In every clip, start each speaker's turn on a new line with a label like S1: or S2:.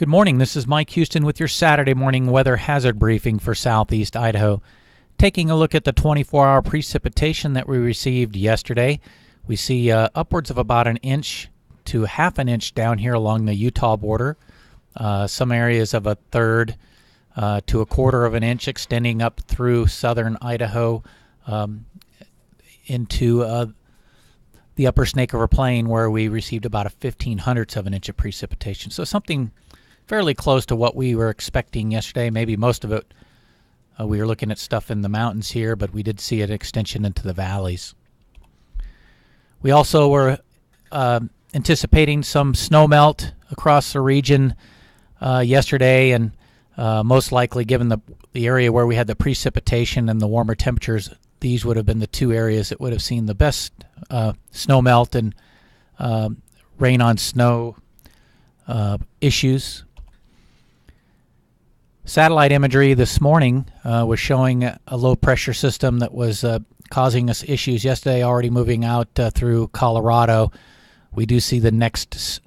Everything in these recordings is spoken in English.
S1: Good morning. This is Mike Houston with your Saturday morning weather hazard briefing for southeast Idaho. Taking a look at the 24-hour precipitation that we received yesterday, we see upwards of about an inch to half an inch down here along the Utah border. Some areas of a third to a quarter of an inch extending up through southern Idaho into the upper Snake River Plain, where we received about a 1/1500th of an inch of precipitation. So something fairly close to what we were expecting yesterday. Maybe most of it, we were looking at stuff in the mountains here, but we did see an extension into the valleys. We also were anticipating some snow melt across the region yesterday, and most likely, given the area where we had the precipitation and the warmer temperatures, these would have been the two areas that would have seen the best snow melt and rain on snow issues. Satellite imagery this morning was showing a low pressure system that was causing us issues yesterday, already moving out through Colorado. We do see the next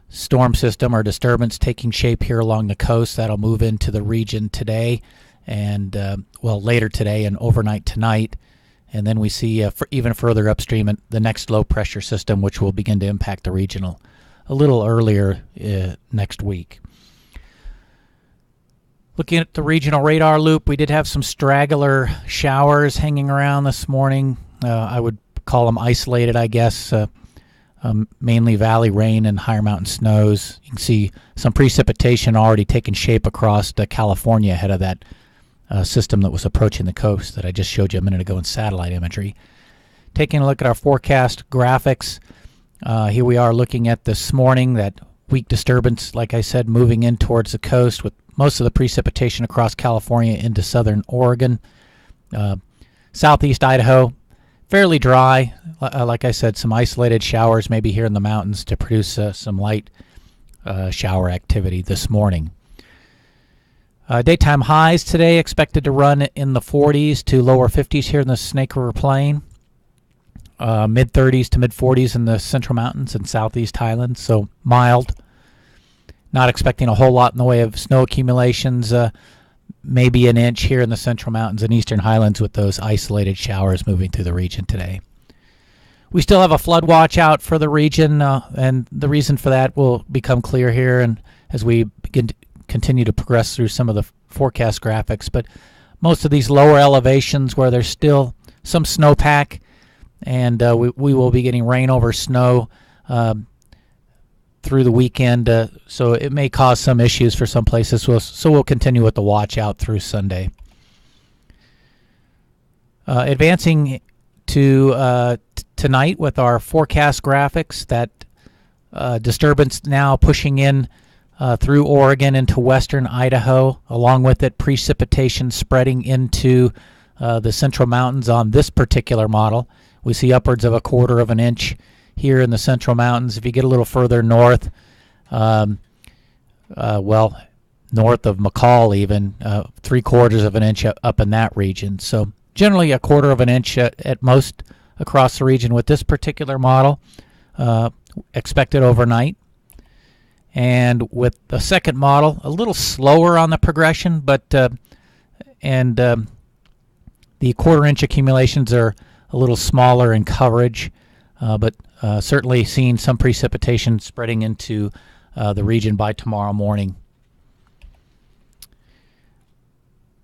S1: storm system or disturbance taking shape here along the coast. That'll move into the region today and later today and overnight tonight. And then we see even further upstream the next low pressure system, which will begin to impact the region a little earlier next week. Looking at the regional radar loop, we did have some straggler showers hanging around this morning. I would call them isolated, I guess. Mainly valley rain and higher mountain snows. You can see some precipitation already taking shape across California ahead of that system that was approaching the coast that I just showed you a minute ago in satellite imagery. Taking a look at our forecast graphics, here we are looking at this morning, that weak disturbance, like I said, moving in towards the coast with most of the precipitation across California into southern Oregon. Southeast Idaho, fairly dry. Like I said, some isolated showers maybe here in the mountains to produce some light shower activity this morning. Daytime highs today expected to run in the 40s to lower 50s here in the Snake River Plain. Mid-30s to mid-40s in the Central Mountains and Southeast Highlands, so mild. Not expecting a whole lot in the way of snow accumulations, maybe an inch here in the Central Mountains and Eastern Highlands with those isolated showers moving through the region today. We still have a flood watch out for the region, and the reason for that will become clear here and as we continue to progress through some of the forecast graphics. But most of these lower elevations where there's still some snowpack, and we will be getting rain over snow through the weekend, so it may cause some issues for some places. So we'll continue with the watch out through Sunday. Advancing to tonight with our forecast graphics, that disturbance now pushing in through Oregon into western Idaho, along with it precipitation spreading into the Central Mountains on this particular model. We see upwards of a quarter of an inch here in the Central Mountains. If you get a little further north, north of McCall even, 3/4 of an inch up in that region. So generally a quarter of an inch at most across the region with this particular model expected overnight. And with the second model, a little slower on the progression, but the quarter-inch accumulations are a little smaller in coverage, but certainly seeing some precipitation spreading into the region by tomorrow morning.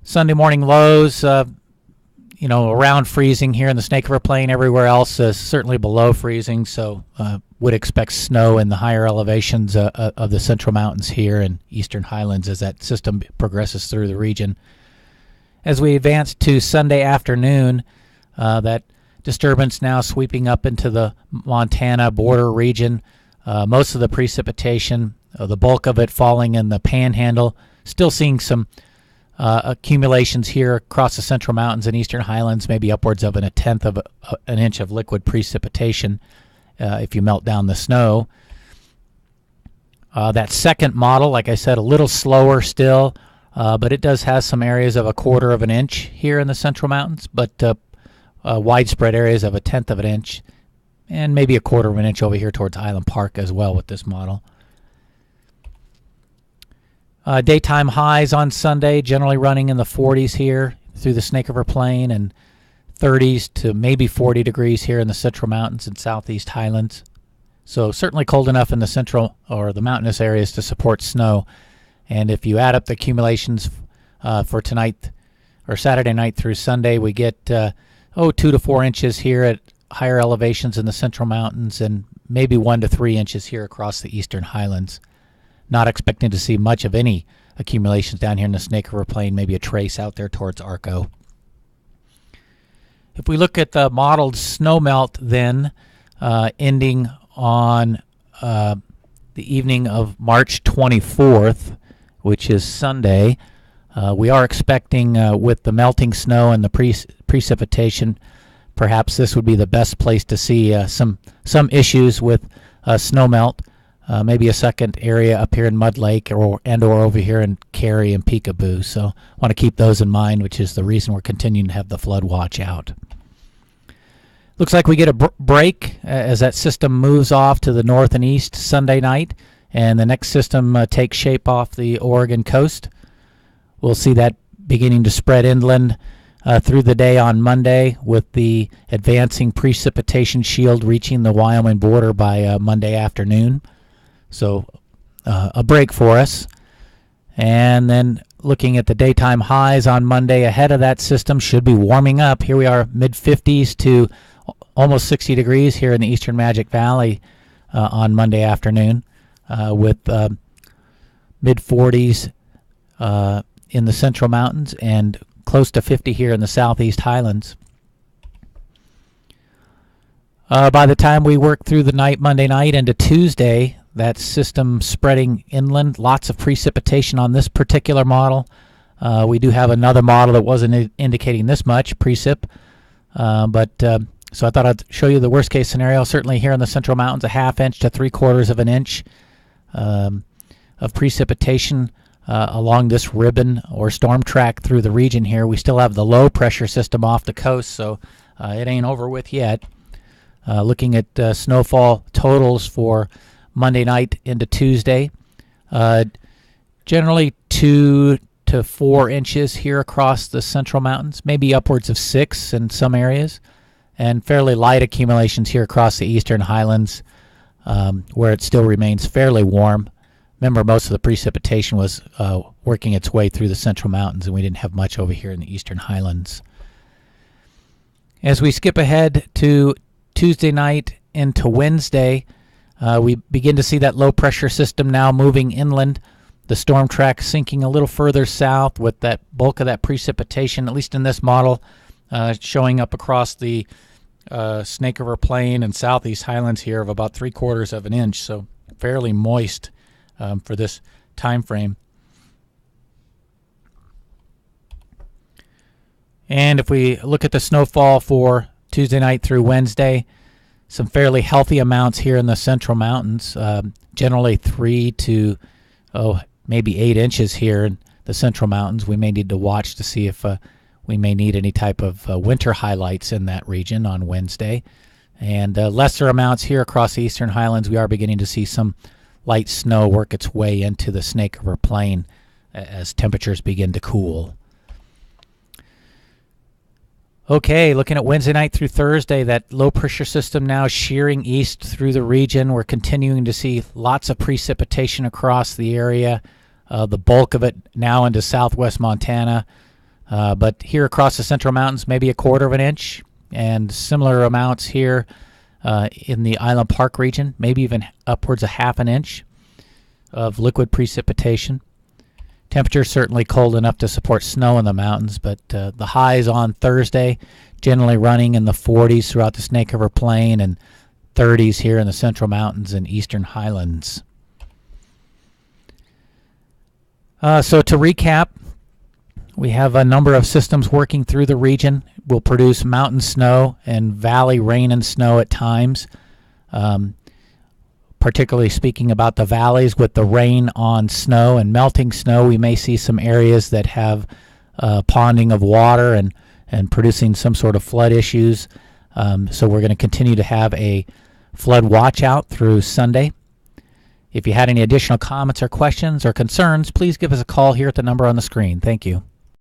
S1: Sunday morning lows, around freezing here in the Snake River Plain. Everywhere else is certainly below freezing, so would expect snow in the higher elevations of the Central Mountains here and Eastern Highlands as that system progresses through the region. As we advance to Sunday afternoon, that disturbance now sweeping up into the Montana border region. Most of the precipitation, the bulk of it falling in the Panhandle. Still seeing some accumulations here across the Central Mountains and Eastern Highlands, maybe upwards of a tenth of an inch of liquid precipitation if you melt down the snow. That second model, like I said, a little slower still, but it does have some areas of a quarter of an inch here in the Central Mountains, but widespread areas of a tenth of an inch, and maybe a quarter of an inch over here towards Island Park as well with this model. Daytime highs on Sunday generally running in the 40s here through the Snake River Plain, and 30s to maybe 40 degrees here in the Central Mountains and Southeast Highlands. So certainly cold enough in the central or the mountainous areas to support snow. And if you add up the accumulations for tonight or Saturday night through Sunday, we get 2 to 4 inches here at higher elevations in the Central Mountains and maybe 1 to 3 inches here across the Eastern Highlands. Not expecting to see much of any accumulations down here in the Snake River Plain, maybe a trace out there towards Arco. If we look at the modeled snowmelt then, ending on the evening of March 24th, which is Sunday, we are expecting with the melting snow and the precipitation, perhaps this would be the best place to see some issues with snowmelt. Maybe a second area up here in Mud Lake or over here in Cary and Peekaboo. So I want to keep those in mind, which is the reason we're continuing to have the flood watch out. Looks like we get a break as that system moves off to the north and east Sunday night, and the next system takes shape off the Oregon coast. We'll see that beginning to spread inland through the day on Monday, with the advancing precipitation shield reaching the Wyoming border by Monday afternoon. So a break for us. And then looking at the daytime highs on Monday ahead of that system should be warming up. Here we are, mid-50s to almost 60 degrees here in the Eastern Magic Valley on Monday afternoon, with mid-40s in the Central Mountains and close to 50 here in the Southeast Highlands. By the time we work through the night, Monday night into Tuesday, that system spreading inland, lots of precipitation on this particular model. We do have another model that wasn't indicating this much precip, so I thought I'd show you the worst case scenario. Certainly here in the Central Mountains, a 1/2 inch to 3/4 of an inch of precipitation along this ribbon or storm track through the region here. We still have the low pressure system off the coast, so it ain't over with yet. Looking at snowfall totals for Monday night into Tuesday, generally 2 to 4 inches here across the Central Mountains, maybe upwards of 6 in some areas, and fairly light accumulations here across the Eastern Highlands, where it still remains fairly warm. Remember, most of the precipitation was working its way through the Central Mountains, and we didn't have much over here in the Eastern Highlands. As we skip ahead to Tuesday night into Wednesday, we begin to see that low pressure system now moving inland. The storm track sinking a little further south with that bulk of that precipitation, at least in this model, showing up across the Snake River Plain and Southeast Highlands here of about 3/4 of an inch, so fairly moist for this time frame. And if we look at the snowfall for Tuesday night through Wednesday, some fairly healthy amounts here in the Central Mountains, generally 3 to maybe 8 inches here in the Central Mountains. We may need to watch to see if we may need any type of winter highlights in that region on Wednesday. And lesser amounts here across the Eastern Highlands. We are beginning to see some light snow work its way into the Snake River Plain as temperatures begin to cool. Okay, looking at Wednesday night through Thursday, that low pressure system now shearing east through the region. We're continuing to see lots of precipitation across the area, the bulk of it now into southwest Montana. But here across the Central Mountains, maybe 1/4 of an inch, and similar amounts here in the Island Park region, maybe even upwards of 1/2 an inch of liquid precipitation. Temperature certainly cold enough to support snow in the mountains, but the highs on Thursday generally running in the 40s throughout the Snake River Plain and 30s here in the Central Mountains and Eastern Highlands. So to recap, we have a number of systems working through the region. Will produce mountain snow and valley rain and snow at times. Particularly speaking about the valleys with the rain on snow and melting snow, we may see some areas that have ponding of water and producing some sort of flood issues. So we're going to continue to have a flood watch out through Sunday. If you had any additional comments or questions or concerns, please give us a call here at the number on the screen. Thank you.